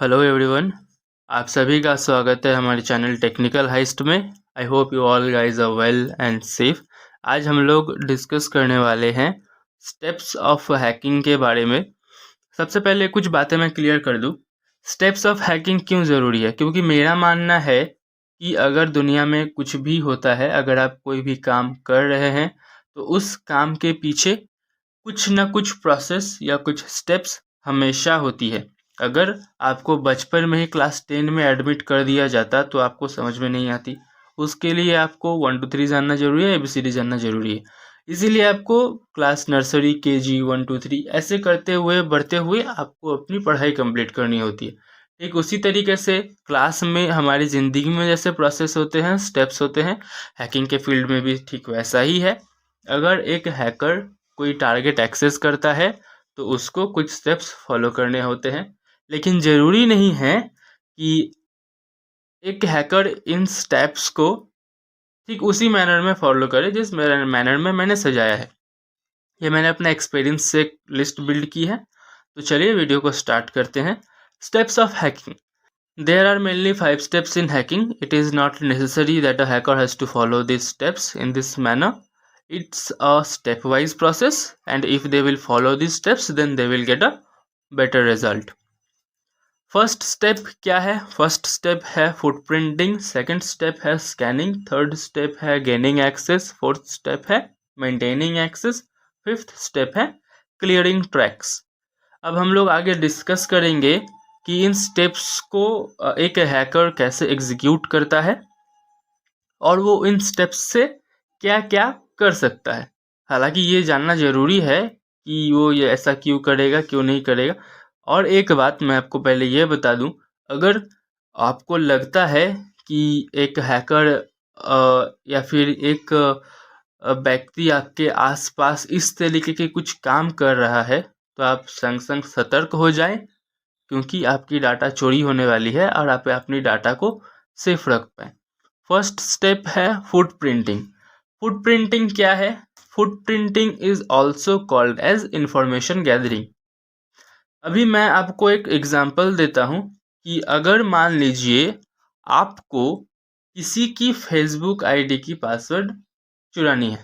Hello everyone. आप सभी का स्वागत है हमारे चैनल टेक्निकल हाइस्ट में। I hope you all guys are well and safe. आज हम लोग डिस्कस करने वाले हैं स्टेप्स ऑफ हैकिंग के बारे में। सबसे पहले कुछ बातें मैं क्लियर कर दूं। स्टेप्स ऑफ हैकिंग क्यों ज़रूरी है? क्योंकि मेरा मानना है कि अगर दुनिया में कुछ भी होता है, अगर आप कोई भी काम कर रहे हैं तो उस काम के पीछे कुछ ना कुछ प्रोसेस या कुछ स्टेप्स हमेशा होती है। अगर आपको बचपन में ही क्लास 10 में एडमिट कर दिया जाता तो आपको समझ में नहीं आती। उसके लिए आपको 1 2 3 जानना ज़रूरी है, ABCD जानना ज़रूरी है। इसीलिए आपको क्लास नर्सरी, KG 1 2 3 ऐसे करते हुए बढ़ते हुए आपको अपनी पढ़ाई कंप्लीट करनी होती है। ठीक उसी तरीके से क्लास में हमारी ज़िंदगी में जैसे प्रोसेस होते हैं, स्टेप्स होते हैं, हैकिंग के फील्ड में भी ठीक वैसा ही है। अगर एक हैकर कोई टारगेट एक्सेस करता है तो उसको कुछ स्टेप्स फॉलो करने होते हैं, लेकिन ज़रूरी नहीं है कि एक हैकर इन स्टेप्स को ठीक उसी मैनर में फॉलो करे जिस मैनर में मैंने सजाया है। ये मैंने अपना एक्सपीरियंस से एक लिस्ट बिल्ड की है। तो चलिए वीडियो को स्टार्ट करते हैं। Steps of hacking. There are mainly 5 steps in hacking. It is not necessary that a hacker has to follow these steps in this manner. It's a stepwise process, and if they will follow these steps, then they will get a better result. First step क्या है? First step है footprinting, second step है scanning, third step है gaining access, fourth step है maintaining access, fifth step है clearing tracks. अब हम लोग आगे डिस्कस करेंगे कि इन स्टेप्स को एक हैकर कैसे एग्जीक्यूट करता है और वो इन स्टेप्स से क्या क्या कर सकता है। हालांकि ये जानना ज़रूरी है कि वो ये ऐसा क्यों करेगा, क्यों नहीं करेगा। और एक बात मैं आपको पहले ये बता दूं, अगर आपको लगता है कि एक हैकर या फिर एक व्यक्ति आपके आसपास इस तरीके के कुछ काम कर रहा है तो आप संग संग सतर्क हो जाएं, क्योंकि आपकी डाटा चोरी होने वाली है और आप अपनी डाटा को सेफ रख पाएँ। फर्स्ट स्टेप है फुटप्रिंटिंग। फुटप्रिंटिंग क्या है? Footprinting is also called as information gathering. अभी मैं आपको एक एग्जांपल देता हूँ कि अगर मान लीजिए आपको किसी की फेसबुक आईडी की पासवर्ड चुरानी है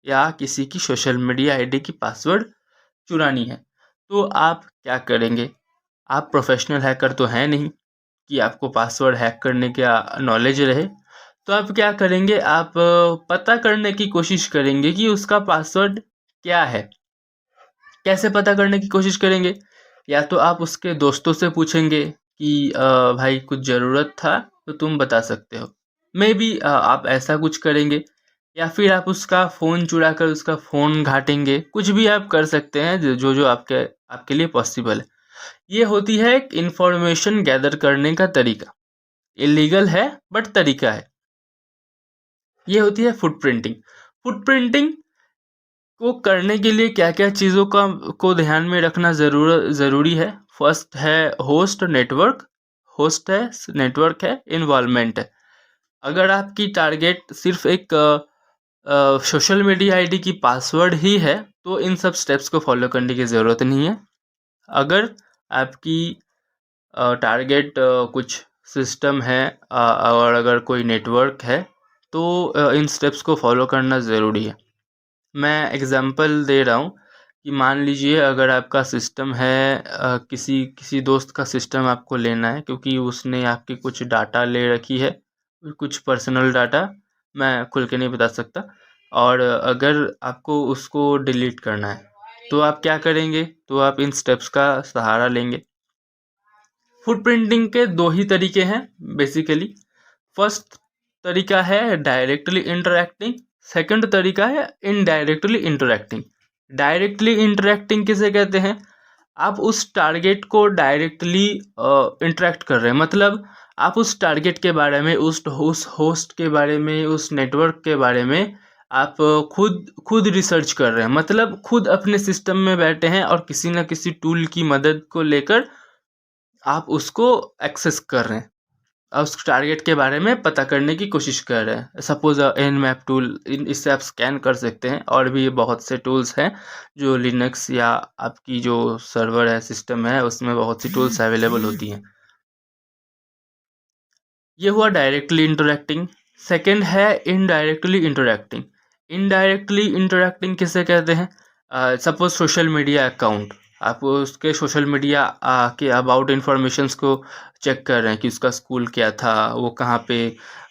या किसी की सोशल मीडिया आईडी की पासवर्ड चुरानी है, तो आप क्या करेंगे? आप प्रोफेशनल हैकर तो हैं नहीं कि आपको पासवर्ड हैक करने का नॉलेज रहे। तो आप क्या करेंगे? आप पता करने की कोशिश करेंगे कि उसका पासवर्ड क्या है। कैसे पता करने की कोशिश करेंगे? या तो आप उसके दोस्तों से पूछेंगे कि भाई कुछ ज़रूरत था तो तुम बता सकते हो। मे बी आप ऐसा कुछ करेंगे, या फिर आप उसका फ़ोन चुरा कर उसका फ़ोन घाटेंगे। कुछ भी आप कर सकते हैं जो जो आपके आपके लिए पॉसिबल है। ये होती है एक इंफॉर्मेशन गैदर करने का तरीका। इलीगल है बट तरीका है। ये होती है फुटप्रिंटिंग। फुटप्रिंटिंग को करने के लिए क्या क्या चीज़ों का को ध्यान में रखना ज़रूरी है? फर्स्ट है होस्ट नेटवर्क। होस्ट है, नेटवर्क है, इन्वॉल्वमेंट है। अगर आपकी टारगेट सिर्फ एक सोशल मीडिया आईडी की पासवर्ड ही है तो इन सब स्टेप्स को फॉलो करने की ज़रूरत नहीं है। अगर आपकी टारगेट कुछ सिस्टम है और अगर कोई नेटवर्क है तो इन स्टेप्स को फॉलो करना ज़रूरी है। मैं एग्जांपल दे रहा हूँ कि मान लीजिए अगर आपका सिस्टम है, किसी दोस्त का सिस्टम आपको लेना है क्योंकि उसने आपकी कुछ डाटा ले रखी है, कुछ पर्सनल डाटा मैं खुल के नहीं बता सकता, और अगर आपको उसको डिलीट करना है तो आप क्या करेंगे? तो आप इन स्टेप्स का सहारा लेंगे। फुटप्रिंटिंग के दो ही तरीके हैं बेसिकली। फर्स्ट तरीका है डायरेक्टली इंटरैक्टिंग, सेकंड तरीका है इनडायरेक्टली इंटरैक्टिंग। डायरेक्टली इंटरैक्टिंग किसे कहते हैं? आप उस टारगेट को डायरेक्टली इंटरैक्ट कर रहे हैं, मतलब आप उस टारगेट के बारे में, उस होस्ट के बारे में, उस नेटवर्क के बारे में आप खुद रिसर्च कर रहे हैं। मतलब खुद अपने सिस्टम में बैठे हैं और किसी न किसी टूल की मदद को लेकर आप उसको एक्सेस कर रहे हैं और उस टारगेट के बारे में पता करने की कोशिश कर रहे हैं। सपोज Nmap टूल, इससे आप स्कैन कर सकते हैं, और भी बहुत से टूल्स हैं जो लिनक्स या आपकी जो सर्वर है, सिस्टम है, उसमें बहुत सी टूल्स अवेलेबल होती हैं। ये हुआ डायरेक्टली इंटरैक्टिंग। सेकंड है इनडायरेक्टली इंटरैक्टिंग। इनडायरेक्टली इंटरैक्टिंग किसे कहते हैं? सपोज सोशल मीडिया अकाउंट, आप उसके सोशल मीडिया के अबाउट इन्फॉर्मेशंस को चेक कर रहे हैं कि उसका स्कूल क्या था, वो कहाँ पे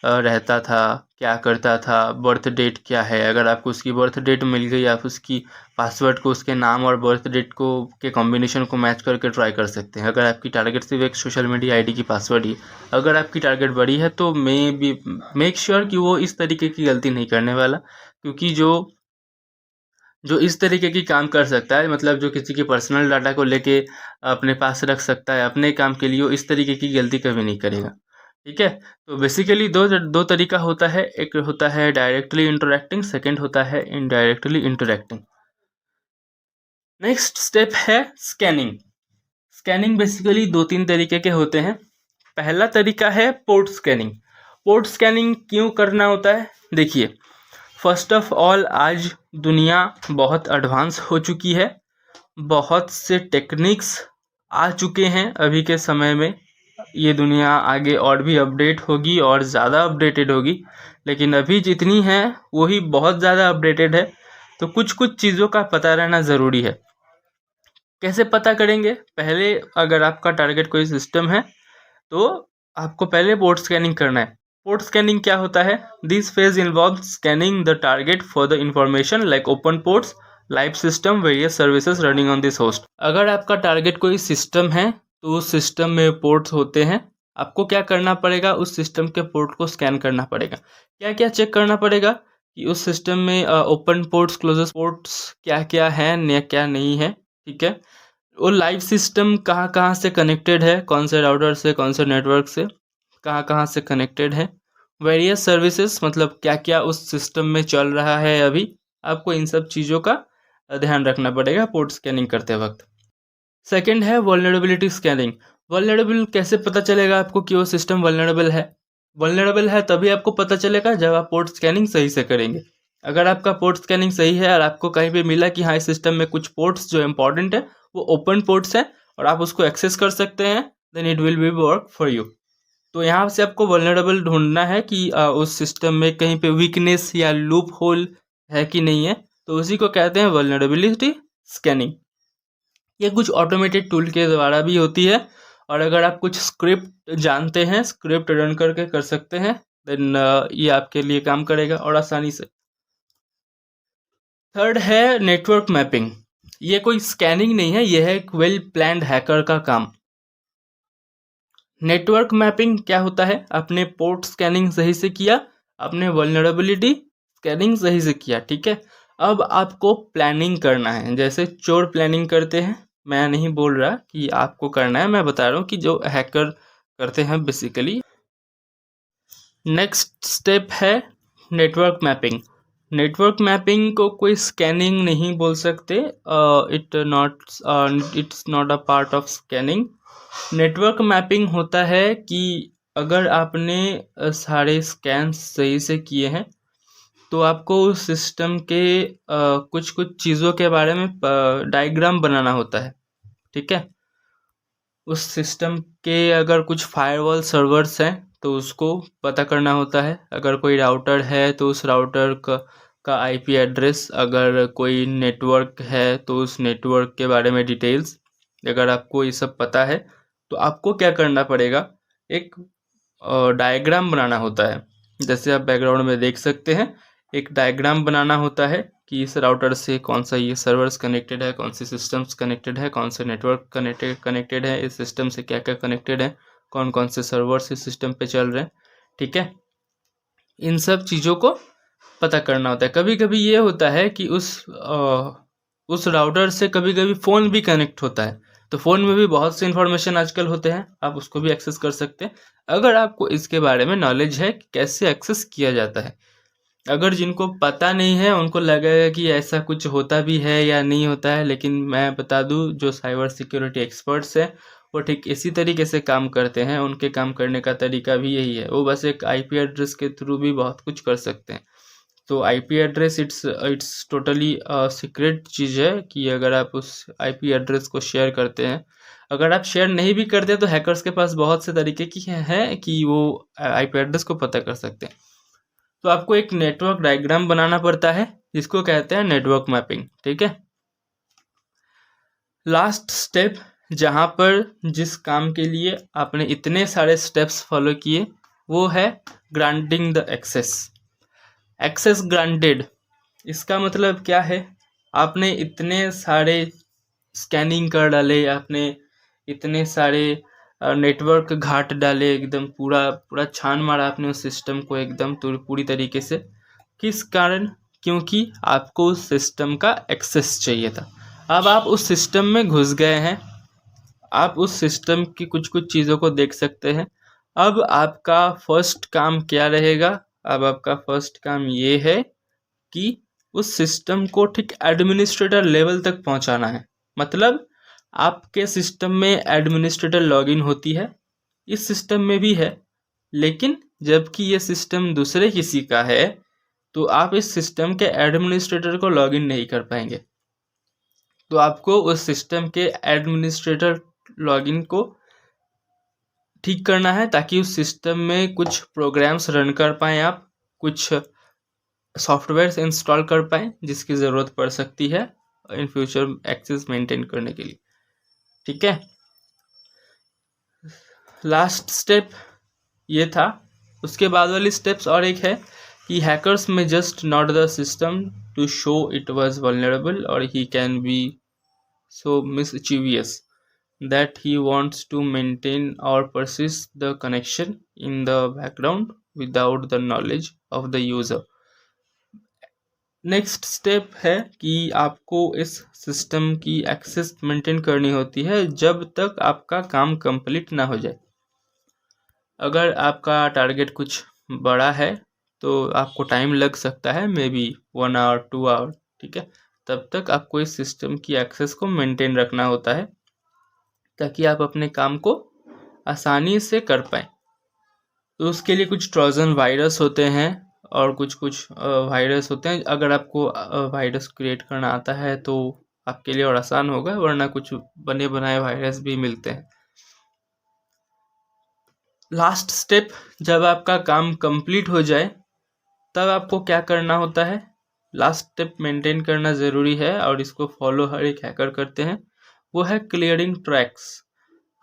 रहता था, क्या करता था, बर्थ डेट क्या है। अगर आपको उसकी बर्थ डेट मिल गई, आप उसकी पासवर्ड को उसके नाम और बर्थ डेट को के कॉम्बिनेशन को मैच करके ट्राई कर सकते हैं। अगर आपकी टारगेट सिर्फ एक सोशल मीडिया आईडी की पासवर्ड ही, अगर आपकी टारगेट बड़ी है तो मेक श्योर कि वो इस तरीके की गलती नहीं करने वाला, क्योंकि जो जो इस तरीके की काम कर सकता है, मतलब जो किसी की पर्सनल डाटा को लेके अपने पास रख सकता है अपने काम के लिए, वो इस तरीके की गलती कभी नहीं करेगा। ठीक है, तो बेसिकली दो दो तरीका होता है, एक होता है डायरेक्टली इंटरैक्टिंग, सेकंड होता है इनडायरेक्टली इंटरैक्टिंग। नेक्स्ट स्टेप है स्कैनिंग। स्कैनिंग बेसिकली दो तीन तरीके के होते हैं। पहला तरीका है पोर्ट स्कैनिंग। पोर्ट स्कैनिंग क्यों करना होता है? देखिए, फर्स्ट ऑफ ऑल आज दुनिया बहुत एडवांस हो चुकी है, बहुत से टेक्निक्स आ चुके हैं अभी के समय में। ये दुनिया आगे और भी अपडेट होगी और ज़्यादा अपडेटेड होगी, लेकिन अभी जितनी है वही बहुत ज़्यादा अपडेटेड है। तो कुछ कुछ चीज़ों का पता रहना ज़रूरी है। कैसे पता करेंगे? पहले अगर आपका टारगेट कोई सिस्टम है तो आपको पहले पोर्ट स्कैनिंग करना है। पोर्ट स्कैनिंग क्या होता है? This phase involve scanning the target for the information like open ports, live system, various services running on this host. अगर आपका टारगेट कोई सिस्टम है तो उस सिस्टम में पोर्ट्स होते हैं। आपको क्या करना पड़ेगा? उस सिस्टम के पोर्ट को स्कैन करना पड़ेगा। क्या क्या चेक करना पड़ेगा कि उस सिस्टम में ओपन पोर्ट्स, क्लोजेस पोर्ट्स क्या क्या है, क्या नहीं है। ठीक है, वो लाइव सिस्टम कहाँ कहाँ से कनेक्टेड है, कौन से राउटर से, कौन से नेटवर्क से, कहाँ कहाँ से कनेक्टेड है। वेरियस सर्विसेज, मतलब क्या क्या उस सिस्टम में चल रहा है अभी। आपको इन सब चीज़ों का ध्यान रखना पड़ेगा पोर्ट स्कैनिंग करते वक्त। सेकंड है वल्नरेबिलिटी स्कैनिंग। वल्नरेबल कैसे पता चलेगा आपको कि वो सिस्टम वल्नरेबल है? वल्नरेबल है तभी आपको पता चलेगा जब आप पोर्ट स्कैनिंग सही से करेंगे। अगर आपका पोर्ट स्कैनिंग सही है और आपको कहीं पे मिला कि हाँ इस सिस्टम में कुछ पोर्ट्स जो इंपॉर्टेंट है वो ओपन पोर्ट्स हैं और आप उसको एक्सेस कर सकते हैं, then it will be work for you. तो यहाँ से आपको वल्नरेबल ढूंढना है कि उस सिस्टम में कहीं पे वीकनेस या लूप होल है कि नहीं है, तो उसी को कहते हैं वल्नरेबिलिटी स्कैनिंग। ये कुछ ऑटोमेटेड टूल के द्वारा भी होती है, और अगर आप कुछ स्क्रिप्ट जानते हैं, स्क्रिप्ट रन करके कर सकते हैं, देन ये आपके लिए काम करेगा और आसानी से। थर्ड है नेटवर्क मैपिंग। ये कोई स्कैनिंग नहीं है, यह है एक वेल प्लान्ड हैकर का काम। नेटवर्क मैपिंग क्या होता है? आपने पोर्ट स्कैनिंग सही से किया, आपने वल्नरेबिलिटी स्कैनिंग सही से किया, ठीक है। अब आपको प्लानिंग करना है, जैसे चोर प्लानिंग करते हैं। मैं नहीं बोल रहा कि आपको करना है, मैं बता रहा हूँ कि जो हैकर करते हैं बेसिकली। नेक्स्ट स्टेप है नेटवर्क मैपिंग। नेटवर्क मैपिंग को कोई स्कैनिंग नहीं बोल सकते, it's not a part of scanning. Network mapping होता है कि अगर आपने सारे स्कैन सही से किए हैं तो आपको उस सिस्टम के कुछ कुछ चीज़ों के बारे में डायग्राम बनाना होता है। ठीक है, उस सिस्टम के अगर कुछ फायरवॉल सर्वर्स हैं तो उसको पता करना होता है। अगर कोई राउटर है तो उस राउटर का आईपी एड्रेस, अगर कोई नेटवर्क है तो उस नेटवर्क के बारे में डिटेल्स। अगर आपको ये सब पता है तो आपको क्या करना पड़ेगा? एक डायग्राम बनाना होता है। जैसे आप बैकग्राउंड में देख सकते हैं, एक डायग्राम बनाना होता है कि इस राउटर से कौन सा ये सर्वर्स कनेक्टेड है, कौन से सिस्टम्स कनेक्टेड है, कौन से नेटवर्क कनेक्टेड है, इस सिस्टम से क्या क्या कनेक्टेड है, कौन कौन से सर्वर्स इस सिस्टम पे चल रहे हैं। ठीक है, इन सब चीज़ों को पता करना होता है। कभी कभी ये होता है कि उस राउटर से कभी कभी फ़ोन भी कनेक्ट होता है, तो फ़ोन में भी बहुत से इन्फॉर्मेशन आजकल होते हैं, आप उसको भी एक्सेस कर सकते हैं अगर आपको इसके बारे में नॉलेज है कि कैसे एक्सेस किया जाता है। अगर जिनको पता नहीं है उनको लगेगा कि ऐसा कुछ होता भी है या नहीं होता है, लेकिन मैं बता दूं जो साइबर सिक्योरिटी एक्सपर्ट्स हैं वो ठीक इसी तरीके से काम करते हैं। उनके काम करने का तरीका भी यही है, वो बस एक आईपी एड्रेस के थ्रू भी बहुत कुछ कर सकते हैं। तो IP address it's totally secret चीज़ है कि अगर आप उस आईपी एड्रेस को शेयर करते हैं, अगर आप शेयर नहीं भी करते तो हैकर्स के पास बहुत से तरीके की हैं कि वो आईपी एड्रेस को पता कर सकते हैं। तो आपको एक नेटवर्क डायग्राम बनाना पड़ता है जिसको कहते हैं नेटवर्क मैपिंग, ठीक है। लास्ट स्टेप, जहाँ पर जिस काम के लिए आपने इतने सारे स्टेप्स फॉलो किए, वो है granting the access. Access granted, इसका मतलब क्या है? आपने इतने सारे स्कैनिंग कर डाले, आपने इतने सारे नेटवर्क घाट डाले, एकदम पूरा छान मारा आपने उस सिस्टम को एकदम पूरी तरीके से। किस कारण? क्योंकि आपको उस सिस्टम का एक्सेस चाहिए था। अब आप उस सिस्टम में घुस गए हैं, आप उस सिस्टम की कुछ चीज़ों को देख सकते हैं। अब आपका फर्स्ट काम क्या रहेगा? अब आपका फर्स्ट काम ये है कि उस सिस्टम को ठीक एडमिनिस्ट्रेटर लेवल तक पहुंचाना है। मतलब आपके सिस्टम में एडमिनिस्ट्रेटर लॉगिन होती है, इस सिस्टम में भी है, लेकिन जबकि ये सिस्टम दूसरे किसी का है तो आप इस सिस्टम के एडमिनिस्ट्रेटर को लॉगिन नहीं कर पाएंगे। तो आपको उस सिस्टम के एडमिनिस्ट्रेटर लॉगिन को ठीक करना है ताकि उस सिस्टम में कुछ प्रोग्राम्स रन कर पाएँ, आप कुछ सॉफ्टवेयर इंस्टॉल कर पाएँ जिसकी ज़रूरत पड़ सकती है इन फ्यूचर एक्सेस मेंटेन करने के लिए, ठीक है। लास्ट स्टेप ये था। उसके बाद वाली स्टेप्स और एक है कि हैकर्स में just not the system to show it was vulnerable और ही can be so mischievous that he wants to maintain or persist the connection in the background without the knowledge of the user. Next step है कि आपको इस system की access maintain करनी होती है जब तक आपका काम कंप्लीट ना हो जाए। अगर आपका टारगेट कुछ बड़ा है तो आपको टाइम लग सकता है, मे बी 1 आवर 2 आवर, ठीक है। तब तक आपको इस सिस्टम की एक्सेस को मेंटेन रखना होता है ताकि आप अपने काम को आसानी से कर पाएँ। तो उसके लिए कुछ ट्रोजन वायरस होते हैं और कुछ वायरस होते हैं। अगर आपको वायरस क्रिएट करना आता है तो आपके लिए और आसान होगा, वरना कुछ बने बनाए वायरस भी मिलते हैं। लास्ट स्टेप, जब आपका काम कंप्लीट हो जाए तब आपको क्या करना होता है? लास्ट स्टेप मेंटेन करना ज़रूरी है और इसको फॉलो हर एक हैकर करते हैं, वो है क्लियरिंग ट्रैक्स।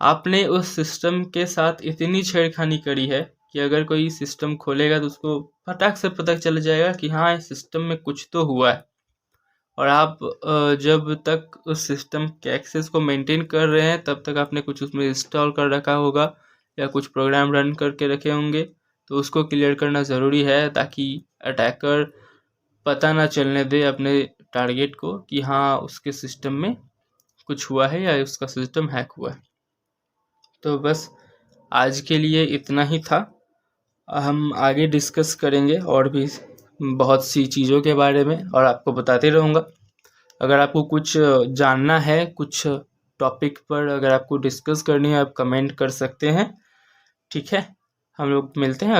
आपने उस सिस्टम के साथ इतनी छेड़खानी करी है कि अगर कोई सिस्टम खोलेगा तो उसको फटाक से पता चल जाएगा कि हाँ, इस सिस्टम में कुछ तो हुआ है। और आप जब तक उस सिस्टम के एक्सेस को मेंटेन कर रहे हैं तब तक आपने कुछ उसमें इंस्टॉल कर रखा होगा या कुछ प्रोग्राम रन करके रखे होंगे, तो उसको क्लियर करना ज़रूरी है ताकि अटैकर पता ना चलने दे अपने टारगेट को कि हाँ, उसके सिस्टम में कुछ हुआ है या उसका सिस्टम हैक हुआ है। तो बस आज के लिए इतना ही था। हम आगे डिस्कस करेंगे और भी बहुत सी चीज़ों के बारे में और आपको बताते रहूँगा। अगर आपको कुछ जानना है, कुछ टॉपिक पर अगर आपको डिस्कस करनी है, आप कमेंट कर सकते हैं, ठीक है। हम लोग मिलते हैं।